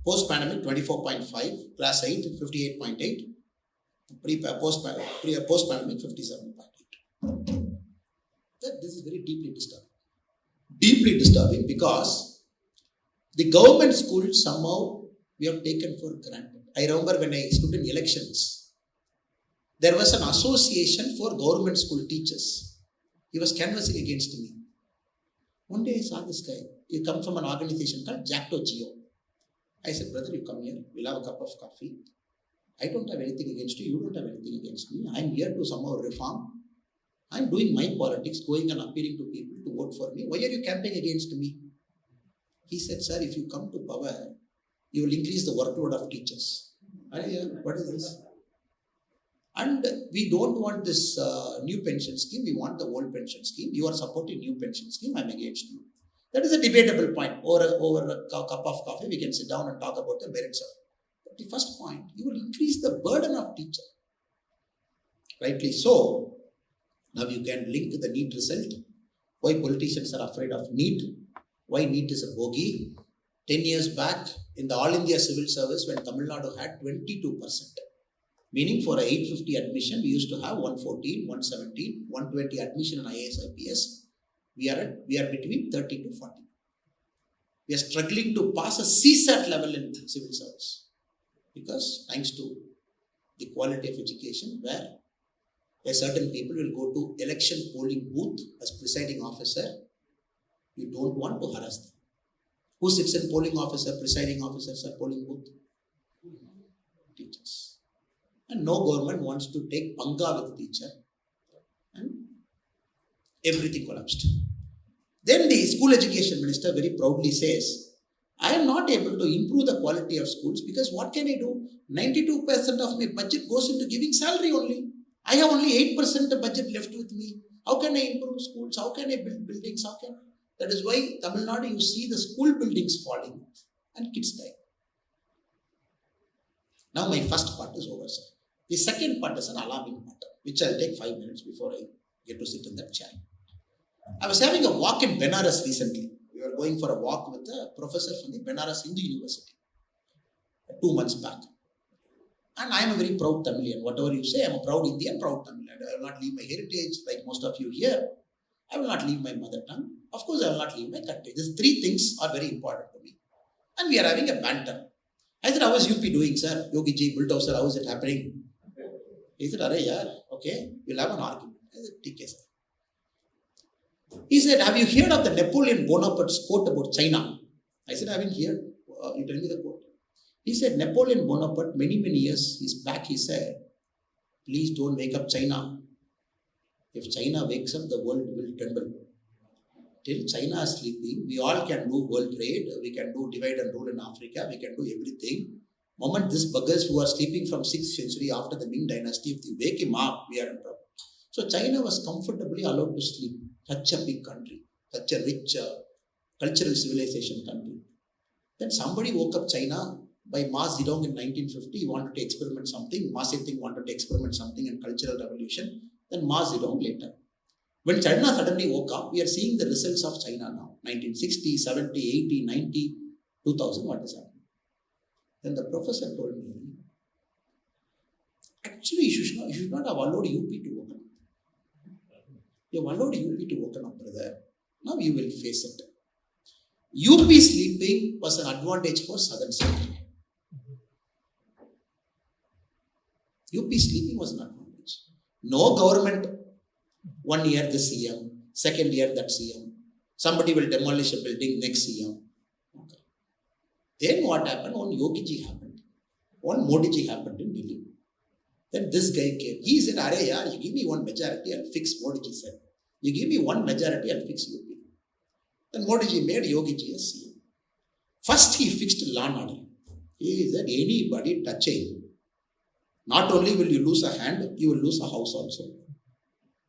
[SPEAKER 1] post-pandemic 24.5, class 8 58.8, post-pandemic 57.8. This is very deeply disturbing. Deeply disturbing because the government school somehow we have taken for granted. I remember when I stood in elections, there was an association for government school teachers. He was canvassing against me. One day I saw this guy. He comes from an organization called Jacto Geo. I said, brother, you come here. We'll have a cup of coffee. I don't have anything against you. You don't have anything against me. I'm here to somehow reform. I'm doing my politics, going and appealing to people to vote for me. Why are you campaigning against me? He said, sir, if you come to power, you will increase the workload of teachers. What is this? And we don't want this new pension scheme. We want the old pension scheme. You are supporting new pension scheme. I'm against you. That is a debatable point. Over a cup of coffee, we can sit down and talk about the merits of it. But the first point, you will increase the burden of teacher. Rightly so. Now you can link the NEET result. Why politicians are afraid of NEET. Why NEET is a bogey. 10 years back, in the All India Civil Service, when Tamil Nadu had 22%. Meaning for a 850 admission, we used to have 114, 117, 120 admission in IAS, IPS. We are between 30 to 40. We are struggling to pass a CSAT level in civil service. Because thanks to the quality of education, where a certain people will go to election polling booth as presiding officer, you don't want to harass them. Who sits in polling officer, presiding officers at polling booth? Teachers. And no government wants to take panga with the teacher. And everything collapsed. Then the school education minister very proudly says, I am not able to improve the quality of schools because what can I do? 92% of my budget goes into giving salary only. I have only 8% of budget left with me. How can I improve schools? How can I build buildings? That is why Tamil Nadu, you see the school buildings falling and kids die. Now my first part is over, sir. The second part is an alarming matter, which I'll take 5 minutes before I get to sit in that chair. I was having a walk in Benares recently. We were going for a walk with a professor from the Benares Hindu University 2 months back. And I am a very proud Tamilian. Whatever you say, I am a proud Indian, proud Tamilian. I will not leave my heritage like most of you here. I will not leave my mother tongue. Of course, I will not leave my country. These 3 things are very important to me. And we are having a banter. I said, how is UP doing, sir? Yogi ji, bulldozer, how is it happening? He said, Arey yaar, okay, we'll have an argument. I said, TK sir. He said, have you heard of the Napoleon Bonaparte's quote about China? I said, I haven't heard. You tell me the quote. He said, Napoleon Bonaparte, many years back, he said, please don't wake up China. If China wakes up, the world will tremble. Till China is sleeping, we all can do world trade, we can do divide and rule in Africa, we can do everything. Moment these buggers who are sleeping from 6th century after the Ming dynasty, if they wake him up, we are in trouble. So China was comfortably allowed to sleep. Such a big country, such a rich cultural civilization country. Then somebody woke up China, by Ma Zedong in 1950, he wanted to experiment something. Ma Zedong wanted to experiment something in cultural revolution. Then Ma Zedong later. When China suddenly woke up, we are seeing the results of China now. 1960, 70, 80, 90, 2000, what is happening? Then the professor told me, actually, you should not have allowed UP to open up. You have allowed UP to open up, brother. Now you will face it. UP sleeping was an advantage for southern state. UP sleeping was an advantage. No government, 1 year this CM, second year that CM. Somebody will demolish a building, next CM. Okay. Then what happened? One Yogi ji happened. One Modi ji happened in Delhi. Then this guy came. He said, "Arey yaar, you give me one majority, I'll fix," Modi ji said. "You give me one majority, I'll fix UP." Then Modi ji made Yogi ji as CM. First he fixed law and order. He said, anybody touching, not only will you lose a hand, you will lose a house also.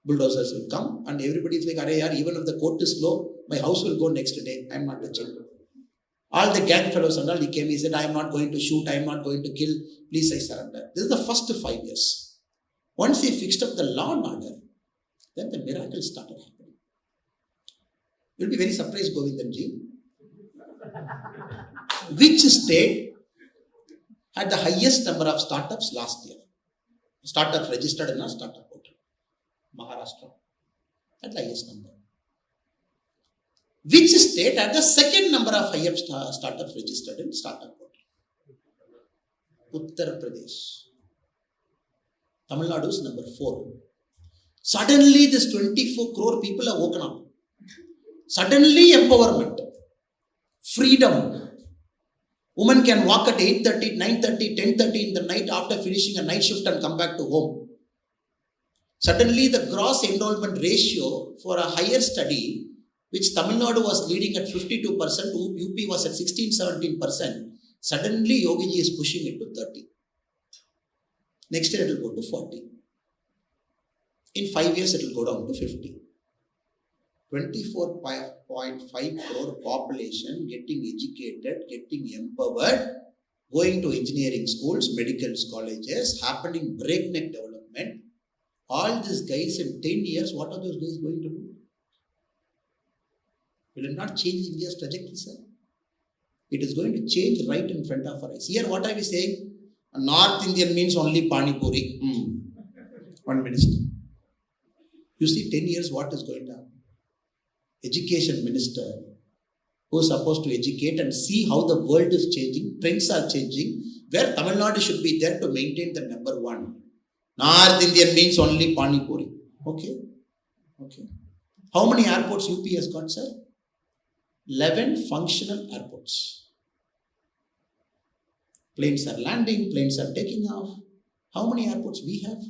[SPEAKER 1] Bulldozers will come and everybody is like, "Arey yaar, even if the court is low, my house will go next day. I am not touching." All the gang fellows and all, he came, he said, "I am not going to shoot, I am not going to kill, please I surrender." This is the first 5 years. Once he fixed up the law and order, then the miracle started happening. You'll be very surprised, Govindanji. Which state had the highest number of startups last year? Startups registered in a startup portal. Maharashtra had the highest number. Which state had the second number of highest startups registered in startup portal? Uttar Pradesh. Tamil Nadu is number 4. Suddenly this 24 crore people have woken up. Suddenly empowerment, freedom. Women can walk at 8:30, 9:30, 10:30 in the night after finishing a night shift and come back to home. Suddenly the gross enrollment ratio for a higher study, which Tamil Nadu was leading at 52%, UP was at 16-17%. Suddenly Yogi ji is pushing it to 30. Next year it will go to 40. In 5 years it will go down to 50. 24.5 crore population getting educated, getting empowered, going to engineering schools, medical colleges, happening breakneck development. All these guys in 10 years, what are those guys going to do? Will it not change India's trajectory, sir? It is going to change right in front of our eyes. Here, what are we saying? A North Indian means only Pani Puri. One minister. You see, 10 years, what is going to happen? Education minister who is supposed to educate and see how the world is changing, trends are changing, where Tamil Nadu should be there to maintain the number 1. North Indian means only Pani Puri. Okay. How many airports UP has got, sir? 11 functional airports. Planes are landing, planes are taking off. How many airports we have?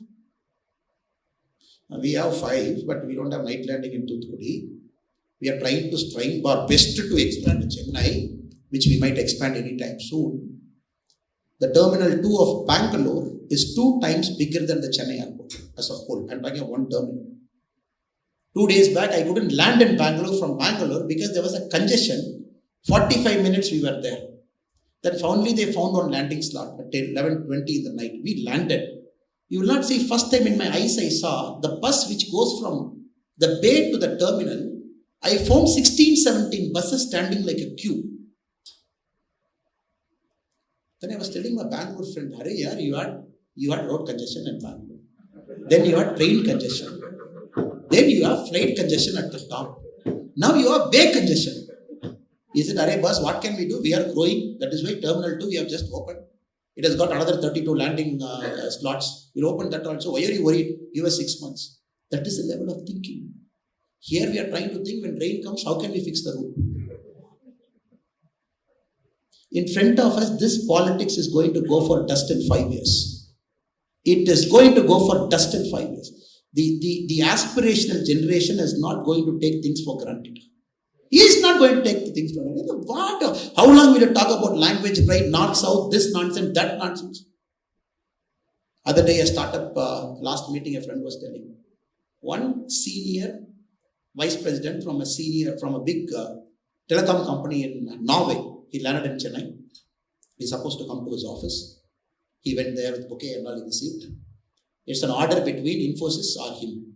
[SPEAKER 1] We have 5, but we don't have night landing in Toothukudi. We are trying to strive our best to expand Chennai, which we might expand anytime soon. The Terminal 2 of Bangalore is 2 times bigger than the Chennai airport as a whole. I'm talking of one terminal. 2 days back, I couldn't land in Bangalore from Bangalore because there was a congestion. 45 minutes we were there. Then finally they found one landing slot at 11:20 in the night. We landed. You will not see, first time in my eyes I saw the bus which goes from the bay to the terminal. I found 16-17 buses standing like a queue. Then I was telling my Bangalore friend, "Arey yaar, you had road congestion in Bangalore. Then you had train congestion. Then you have flight congestion at the top. Now you have bay congestion." He said, "Arey boss, what can we do? We are growing. That is why Terminal 2 we have just opened. It has got another 32 landing slots. We'll open that also. Why are you worried? Give us 6 months." That is the level of thinking. Here we are trying to think, when rain comes, how can we fix the road? In front of us, this politics is going to go for dust in 5 years. It is going to go for dust in 5 years. The aspirational generation is not going to take things for granted. He is not going to take things for granted. What? How long will you talk about language pride, north, south, this nonsense, that nonsense? Other day, a startup, last meeting, a friend was telling, one senior vice president from a big telecom company in Norway, he landed in Chennai. He's supposed to come to his office. He went there with bouquet and all he received. It's an order between Infosys or him.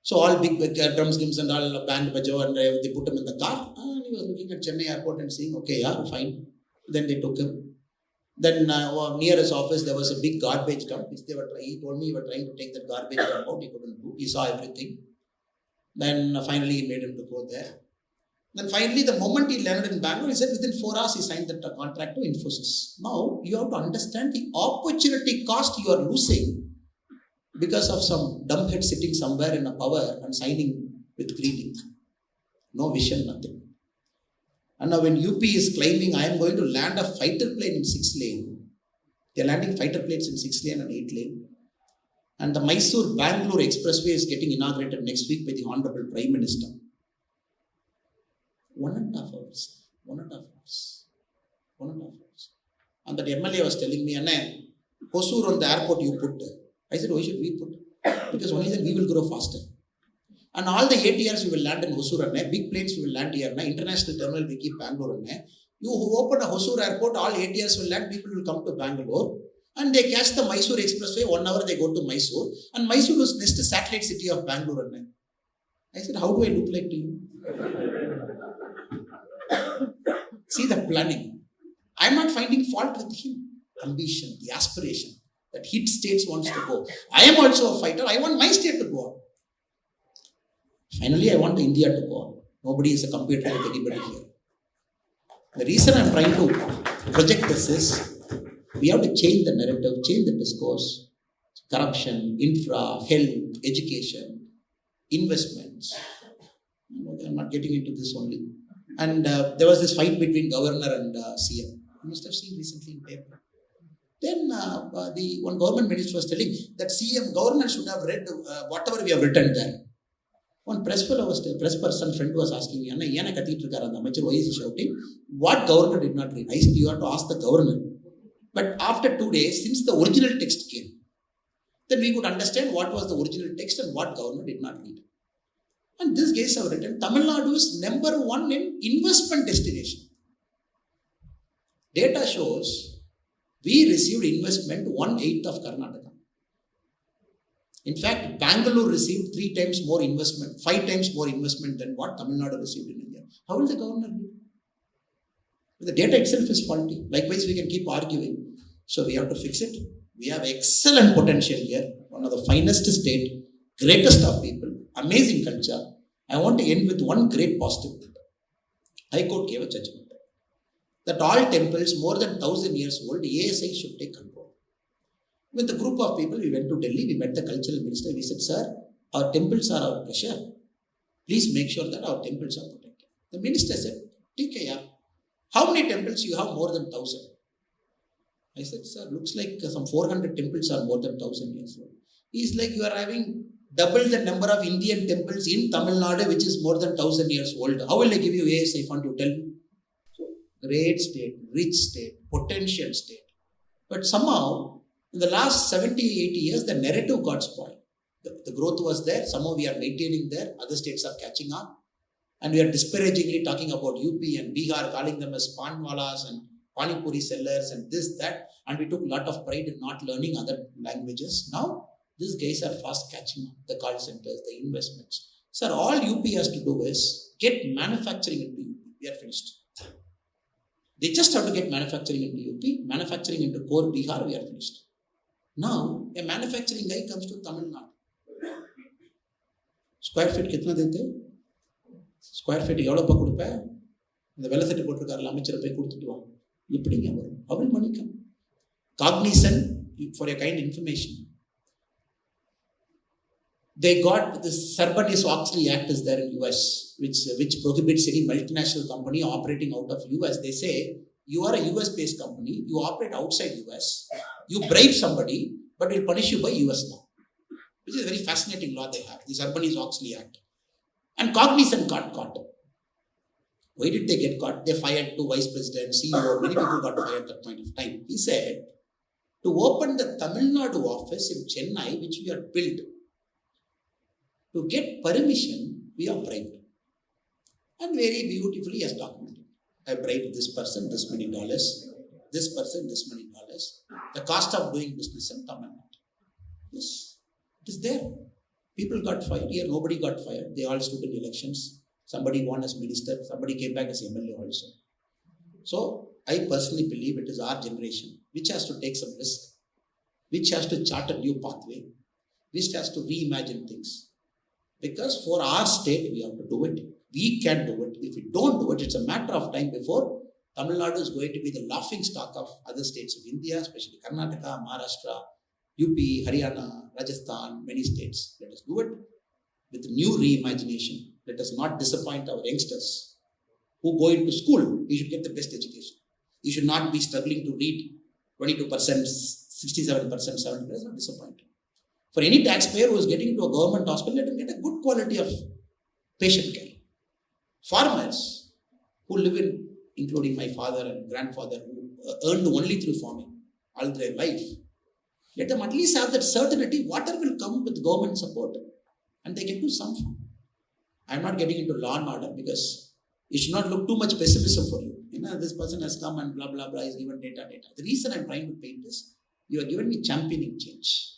[SPEAKER 1] So all big drums, gims and all, band, bajo, and they put him in the car. And he was looking at Chennai airport and saying, okay, yeah, fine. Then they took him. Then near his office, there was a big garbage dump, which he told me they were trying to take that garbage dump out. He couldn't do. He saw everything. Then finally, he made him to go there. Then finally, the moment he landed in Bangalore, he said within 4 hours, he signed that contract to Infosys. Now, you have to understand the opportunity cost you are losing because of some dumbhead sitting somewhere in a power and signing with greeting. No vision, nothing. And now when UP is claiming, I am going to land a fighter plane in 6 lane. They are landing fighter planes in 6 lane and 8 lane. And the Mysore-Bangalore Expressway is getting inaugurated next week by the Honorable Prime Minister. 1.5 hours. 1.5 hours. 1.5 hours. And that MLA was telling me, Anna, Hosur on the airport you put. I said, why should we put? Because only then we will grow faster. And all the ATRs we will land in Hosur, big planes we will land here, international terminal we keep Bangalore. You open a Hosur airport, all ATRs will land, people will come to Bangalore. And they catch the Mysore Expressway, 1 hour they go to Mysore. And Mysore was next satellite city of Bangalore. I said, how do I look like to you? See the planning. I am not finding fault with him. Ambition, the aspiration that hit states wants to go. I am also a fighter. I want my state to go on. Finally, I want India to go on. Nobody is a competitor with anybody here. The reason I am trying to project this is we have to change the narrative, change the discourse. Corruption, infra, health, education, investments. I am not getting into this only. And there was this fight between governor and CM. You must have seen recently in paper. Then the one government minister was telling that CM governor should have read whatever we have written there. One press person friend was asking me, why is he shouting? What governor did not read? I said, you have to ask the governor. But after 2 days, since the original text came, then we could understand what was the original text and what governor did not read. And these guys have written, Tamil Nadu is number 1 in investment destination. Data shows we received investment 1/8 of Karnataka. In fact, Bangalore received 3 times more investment, 5 times more investment than what Tamil Nadu received in India. How will the governor do? The data itself is faulty. Likewise, we can keep arguing. So we have to fix it. We have excellent potential here. One of the finest state, greatest of people, amazing culture. I want to end with one great positive thing. High Court gave a judgment that all temples more than 1,000 years old, ASI should take control. With a group of people, we went to Delhi, we met the cultural minister, we said, sir, our temples are our pressure. Please make sure that our temples are protected. The minister said, TK, how many temples you have more than 1,000? I said, sir, looks like some 400 temples are more than 1,000 years old. He's like, you are having double the number of Indian temples in Tamil Nadu, which is more than 1,000 years old. How will I give you ASI fund, you tell me? So, great state, rich state, potential state. But somehow, in the last 70, 80 years, the narrative got spoiled. The growth was there. Somehow we are maintaining there. Other states are catching up. And we are disparagingly talking about UP and Bihar, calling them as panwalas and panipuri sellers and this, that. And we took a lot of pride in not learning other languages. Now, these guys are fast catching up. The call centers, the investments. Sir, all UP has to do is get manufacturing into UP. We are finished. They just have to get manufacturing into UP, manufacturing into core Bihar, we are finished. Now, a manufacturing guy comes to Tamil Nadu. Square feet kitna dete? Square feet எவ்வளோப்பா கொடுப்பேன்? இந்த வெள்ளை சட்டை போட்டிருக்காருல அமைச்சரை போய் கொடுத்துட்டு வாங்க. எப்படிங்க வரும்? How will money come? Cognizant, for a kind information. They got this Sarbanes-Oxley Act is there in US, which prohibits any multinational company operating out of US. They say, you are a US-based company, you operate outside US, you bribe somebody, but we'll punish you by US law. Which is a very fascinating law they have, the Sarbanes-Oxley Act. And Cognizant got caught. Why did they get caught? They fired 2 vice presidents, CEO, many people got fired at that point of time. He said, to open the Tamil Nadu office in Chennai, which we had built, to get permission, we are bribed. And very beautifully as documented. I bribed this person this many dollars, this person this many dollars. The cost of doing business in Tamil Nadu. Yes, it is there. People got fired. Here nobody got fired. They all stood in elections. Somebody won as minister. Somebody came back as MLA also. So I personally believe it is our generation which has to take some risk, which has to chart a new pathway, which has to reimagine things. Because for our state, we have to do it. We can do it. If we don't do it, it's a matter of time before Tamil Nadu is going to be the laughing stock of other states of India, especially Karnataka, Maharashtra, UP, Haryana, Rajasthan, many states. Let us do it with new reimagination. Let us not disappoint our youngsters who go into school. We should get the best education. You should not be struggling to read 22%, 67%, 70%. Not disappointed. For any taxpayer who is getting into a government hospital, let him get a good quality of patient care. Farmers who live in, including my father and grandfather, who earned only through farming all their life, let them at least have that certainty water will come with government support and they can do some farm. I'm not getting into law and order because it should not look too much pessimism for you. This person has come and blah, blah, blah, is given data. The reason I'm trying to paint is, you are given me championing change.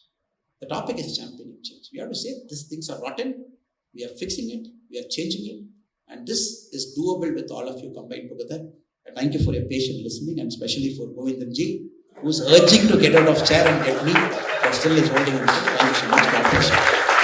[SPEAKER 1] The topic is championing change. We have to say, these things are rotten. We are fixing it. We are changing it. And this is doable with all of you combined together. And thank you for your patient listening, and especially for Govindanji, who is urging to get out of chair and get me, but still is holding on. Thank you so much. God bless you.